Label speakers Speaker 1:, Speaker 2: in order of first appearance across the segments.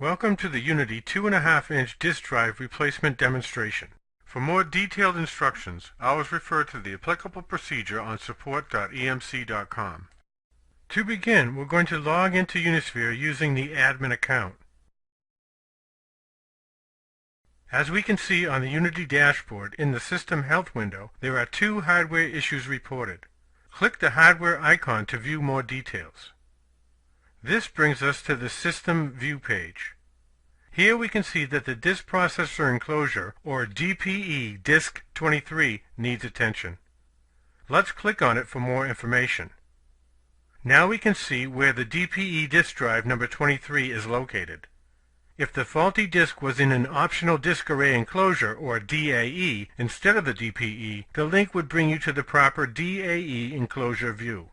Speaker 1: Welcome to the Unity 2.5-inch disk drive replacement demonstration. For more detailed instructions, always refer to the applicable procedure on support.emc.com. To begin, we're going to log into Unisphere using the admin account. As we can see on the Unity dashboard in the System Health window, there are 2 hardware issues reported. Click the hardware icon to view more details. This brings us to the System View page. Here we can see that the Disk Processor Enclosure, or DPE Disk 23, needs attention. Let's click on it for more information. Now we can see where the DPE disk drive number 23 is located. If the faulty disk was in an optional disk array enclosure, or DAE, instead of the DPE, the link would bring you to the proper DAE enclosure view.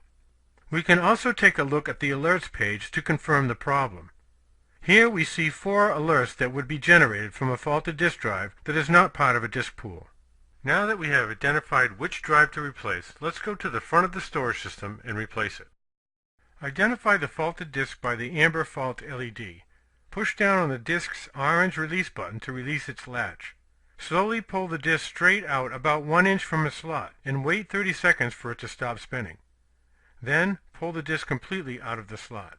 Speaker 1: We can also take a look at the Alerts page to confirm the problem. Here we see 4 alerts that would be generated from a faulted disk drive that is not part of a disk pool. Now that we have identified which drive to replace, let's go to the front of the storage system and replace it. Identify the faulted disk by the amber fault LED. Push down on the disk's orange release button to release its latch. Slowly pull the disk straight out about 1 inch from the slot and wait 30 seconds for it to stop spinning. Then, pull the disk completely out of the slot.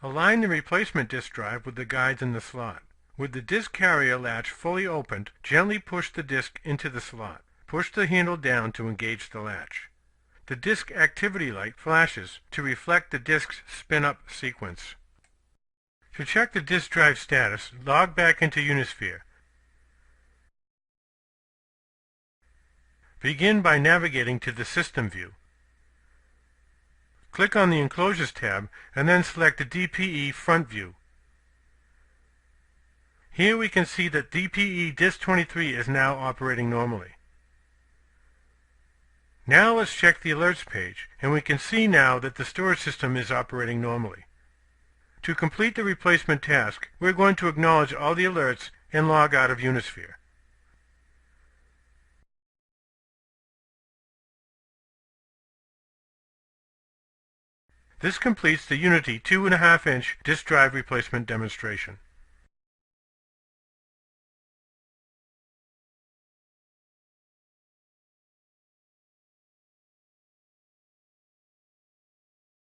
Speaker 1: Align the replacement disk drive with the guides in the slot. With the disk carrier latch fully opened, gently push the disk into the slot. Push the handle down to engage the latch. The disk activity light flashes to reflect the disk's spin-up sequence. To check the disk drive status, log back into Unisphere. Begin by navigating to the System view. Click on the Enclosures tab and then select the DPE Front View. Here we can see that DPE Disk 23 is now operating normally. Now let's check the Alerts page, and we can see now that the storage system is operating normally. To complete the replacement task, we're going to acknowledge all the alerts and log out of Unisphere. This completes the Unity 2.5-inch disk drive replacement demonstration.